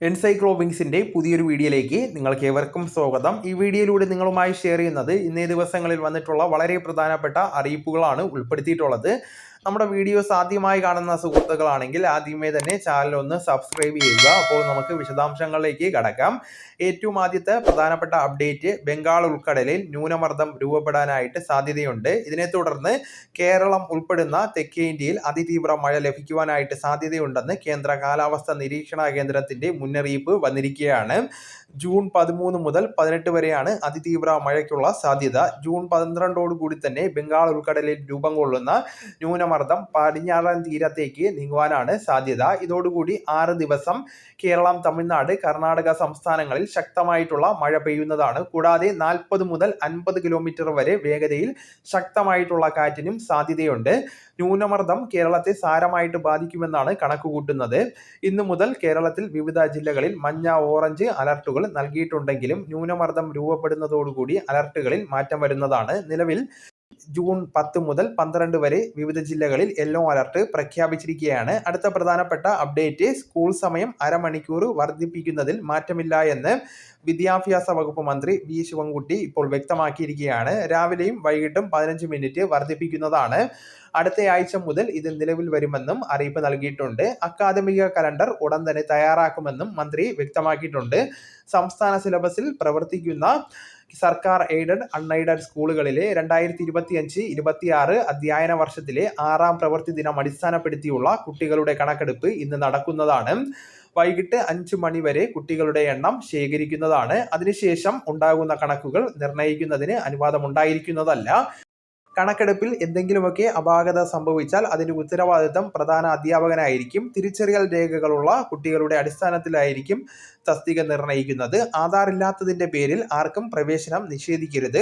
എൻസൈക്ലോവിങ്സിൻ്റെ പുതിയൊരു വീഡിയോയിലേക്ക് നിങ്ങൾക്ക് ഏവർക്കും സ്വാഗതം. ഈ വീഡിയോയിലൂടെ നിങ്ങളുമായി ഷെയർ ചെയ്യുന്നത് ഇന്നേ ദിവസങ്ങളിൽ വന്നിട്ടുള്ള വളരെ പ്രധാനപ്പെട്ട അറിയിപ്പുകളാണ് ഉൾപ്പെടുത്തിയിട്ടുള്ളത്. നമ്മുടെ വീഡിയോസ് ആദ്യമായി കാണുന്ന സുഹൃത്തുക്കളാണെങ്കിൽ ആദ്യമേ തന്നെ ചാനൽ ഒന്ന് സബ്സ്ക്രൈബ് ചെയ്യുക. അപ്പോൾ നമുക്ക് വിശദാംശങ്ങളിലേക്ക് കടക്കാം. ഏറ്റവും ആദ്യത്തെ പ്രധാനപ്പെട്ട അപ്ഡേറ്റ്, ബംഗാൾ ഉൾക്കടലിൽ ന്യൂനമർദ്ദം രൂപപ്പെടാനായിട്ട് സാധ്യതയുണ്ട്. ഇതിനെ തുടർന്ന് കേരളം ഉൾപ്പെടുന്ന തെക്കേ ഇന്ത്യയിൽ അതിതീവ്ര മഴ ലഭിക്കുവാനായിട്ട് സാധ്യതയുണ്ടെന്ന് കേന്ദ്ര കാലാവസ്ഥാ നിരീക്ഷണ കേന്ദ്രത്തിന്റെ മുന്നറിയിപ്പ് വന്നിരിക്കുകയാണ്. ജൂൺ 13 മുതൽ 18 വരെയാണ് അതിതീവ്ര മഴയ്ക്കുള്ള സാധ്യത. ജൂൺ 12 കൂടി തന്നെ ബംഗാൾ ഉൾക്കടലിൽ രൂപം കൊള്ളുന്ന ന്യൂനമർദ്ദം പടിഞ്ഞാറൻ തീരത്തേക്ക് നീങ്ങുവാനാണ് സാധ്യത. ഇതോടുകൂടി 6 ദിവസം കേരളം, തമിഴ്നാട്, കർണാടക സംസ്ഥാനങ്ങളിൽ ശക്തമായിട്ടുള്ള മഴ പെയ്യുന്നതാണ്. കൂടാതെ 40 മുതൽ 50 കിലോമീറ്റർ വരെ വേഗതയിൽ ശക്തമായിട്ടുള്ള കാറ്റിനും സാധ്യതയുണ്ട്. ന്യൂനമർദ്ദം കേരളത്തെ സാരമായിട്ട് ബാധിക്കുമെന്നാണ് കണക്കുകൂട്ടുന്നത്. ഇന്നു മുതൽ കേരളത്തിൽ വിവിധ ജില്ലകളിൽ മഞ്ഞ, ഓറഞ്ച് അലർട്ടുകൾ നൽകിയിട്ടുണ്ടെങ്കിലും ന്യൂനമർദ്ദം രൂപപ്പെടുന്നതോടുകൂടി അലർട്ടുകളിൽ മാറ്റം വരുന്നതാണ്. നിലവിൽ ജൂൺ 10 മുതൽ 12 വരെ വിവിധ ജില്ലകളിൽ യെല്ലോ അലർട്ട് പ്രഖ്യാപിച്ചിരിക്കുകയാണ്. അടുത്ത പ്രധാനപ്പെട്ട അപ്ഡേറ്റ്, സ്കൂൾ സമയം അരമണിക്കൂർ വർദ്ധിപ്പിക്കുന്നതിൽ മാറ്റമില്ല എന്ന് വിദ്യാഭ്യാസ വകുപ്പ് മന്ത്രി വി ശിവൻകുട്ടി ഇപ്പോൾ വ്യക്തമാക്കിയിരിക്കുകയാണ്. രാവിലെയും വൈകിട്ടും 15 മിനിറ്റ് വർദ്ധിപ്പിക്കുന്നതാണ്. അടുത്ത ആഴ്ച മുതൽ ഇത് നിലവിൽ വരുമെന്നും അറിയിപ്പ് നൽകിയിട്ടുണ്ട്. അക്കാദമിക കലണ്ടർ ഉടൻ തന്നെ തയ്യാറാക്കുമെന്നും മന്ത്രി വ്യക്തമാക്കിയിട്ടുണ്ട്. സംസ്ഥാന സിലബസിൽ പ്രവർത്തിക്കുന്ന സർക്കാർ എയ്ഡഡ്, അൺഎയ്ഡഡ് സ്കൂളുകളിലെ 2025-26 അധ്യയന വർഷത്തിലെ 6ാം പ്രവൃത്തി ദിനം അടിസ്ഥാനപ്പെടുത്തിയുള്ള കുട്ടികളുടെ കണക്കെടുപ്പ് ഇന്ന് നടക്കുന്നതാണ്. വൈകിട്ട് 5 മണി വരെ കുട്ടികളുടെ എണ്ണം ശേഖരിക്കുന്നതാണ്. അതിനുശേഷം ഉണ്ടാകുന്ന കണക്കുകൾ നിർണ്ണയിക്കുന്നതിന് അനുവാദമുണ്ടായിരിക്കുന്നതല്ല. കണക്കെടുപ്പിൽ എന്തെങ്കിലുമൊക്കെ അപാകത സംഭവിച്ചാൽ അതിന്റെ ഉത്തരവാദിത്തം പ്രധാന അധ്യാപകനായിരിക്കും. തിരിച്ചറിയൽ രേഖകളുള്ള കുട്ടികളുടെ അടിസ്ഥാനത്തിലായിരിക്കും തസ്തിക നിർണ്ണയിക്കുന്നത്. ആധാർ ഇല്ലാത്തതിന്റെ പേരിൽ ആർക്കും പ്രവേശനം നിഷേധിക്കരുത്.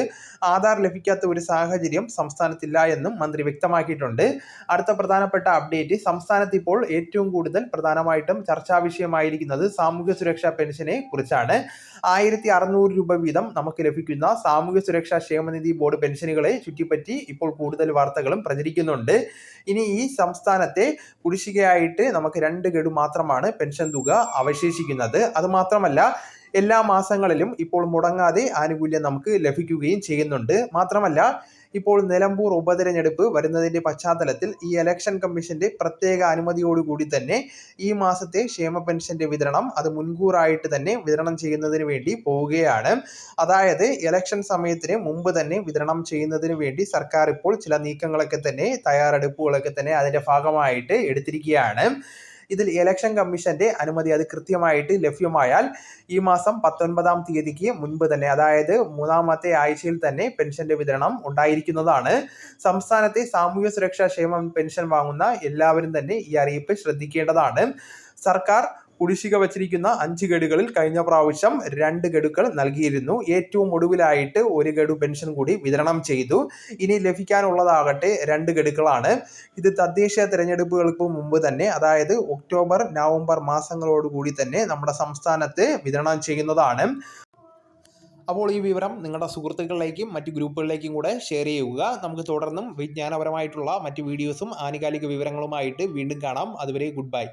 ആധാർ ലഭിക്കാത്ത ഒരു സാഹചര്യം സംസ്ഥാനത്തില്ല എന്നും മന്ത്രി വ്യക്തമാക്കിയിട്ടുണ്ട്. അടുത്ത പ്രധാനപ്പെട്ട അപ്ഡേറ്റ്, സംസ്ഥാനത്ത് ഇപ്പോൾ ഏറ്റവും കൂടുതൽ പ്രധാനമായിട്ടും ചർച്ചാ വിഷയമായിരിക്കുന്നത് സാമൂഹ്യ സുരക്ഷാ പെൻഷനെ കുറിച്ചാണ്. 1600 രൂപ വീതം നമുക്ക് ലഭിക്കുന്ന സാമൂഹ്യ സുരക്ഷാ ക്ഷേമനിധി ബോർഡ് പെൻഷനുകളെ ചുറ്റിപ്പറ്റി ഇപ്പോൾ കൂടുതൽ വാർത്തകളും പ്രചരിക്കുന്നുണ്ട്. ഇനി ഈ സംസ്ഥാനത്തെ കുടിശ്ശികയായിട്ട് നമുക്ക് 2 ഗഡു മാത്രമാണ് പെൻഷൻ തുക അവശേഷിക്കുന്നത്. അതുമാത്രമല്ല, എല്ലാ മാസങ്ങളിലും ഇപ്പോൾ മുടങ്ങാതെ ആനുകൂല്യം നമുക്ക് ലഭിക്കുകയും ചെയ്യുന്നുണ്ട്. മാത്രമല്ല, ഇപ്പോൾ നിലമ്പൂർ ഉപതെരഞ്ഞെടുപ്പ് വരുന്നതിന്റെ പശ്ചാത്തലത്തിൽ ഈ ഇലക്ഷൻ കമ്മീഷന്റെ പ്രത്യേക അനുമതിയോടുകൂടി തന്നെ ഈ മാസത്തെ ക്ഷേമ പെൻഷന്റെ വിതരണം അത് മുൻകൂറായിട്ട് തന്നെ വിതരണം ചെയ്യുന്നതിന് വേണ്ടി പോവുകയാണ്. അതായത് ഇലക്ഷൻ സമയത്തിന് മുമ്പ് തന്നെ വിതരണം ചെയ്യുന്നതിന് വേണ്ടി സർക്കാർ ഇപ്പോൾ ചില നീക്കങ്ങളൊക്കെ തന്നെ, തയ്യാറെടുപ്പുകളൊക്കെ തന്നെ അതിന്റെ ഭാഗമായിട്ട് എടുത്തിരിക്കുകയാണ്. ഇതിൽ ഇലക്ഷൻ കമ്മീഷന്റെ അനുമതി അത് കൃത്യമായിട്ട് ലഭ്യമായാൽ ഈ മാസം 19-ാം തീയതിക്ക് മുൻപ് തന്നെ, അതായത് 3ാമത്തെ ആഴ്ചയിൽ തന്നെ പെൻഷന്റെ വിതരണം ഉണ്ടായിരിക്കുന്നതാണ്. സംസ്ഥാനത്തെ സാമൂഹ്യ സുരക്ഷാ ക്ഷേമ പെൻഷൻ വാങ്ങുന്ന എല്ലാവരും തന്നെ ഈ അറിയിപ്പ് ശ്രദ്ധിക്കേണ്ടതാണ്. സർക്കാർ കുടിശ്ശിക വച്ചിരിക്കുന്ന 5 ഗഡുകളിൽ കഴിഞ്ഞ പ്രാവശ്യം 2 ഗഡുക്കൾ നൽകിയിരുന്നു. ഏറ്റവും ഒടുവിലായിട്ട് 1 ഗഡു പെൻഷൻ കൂടി വിതരണം ചെയ്തു. ഇനി ലഭിക്കാനുള്ളതാകട്ടെ 2 ഗഡുക്കളാണ്. ഇത് തദ്ദേശ തെരഞ്ഞെടുപ്പുകൾക്ക് മുമ്പ് തന്നെ, അതായത് ഒക്ടോബർ, നവംബർ മാസങ്ങളോടുകൂടി തന്നെ നമ്മുടെ സംസ്ഥാനത്ത് വിതരണം ചെയ്യുന്നതാണ്. അപ്പോൾ ഈ വിവരം നിങ്ങളുടെ സുഹൃത്തുക്കളിലേക്കും മറ്റ് ഗ്രൂപ്പുകളിലേക്കും കൂടെ ഷെയർ ചെയ്യുക. നമുക്ക് തുടർന്നും വിജ്ഞാനപരമായിട്ടുള്ള മറ്റ് വീഡിയോസും ആനുകാലിക വിവരങ്ങളുമായിട്ട് വീണ്ടും കാണാം. അതുവരെ ഗുഡ് ബൈ.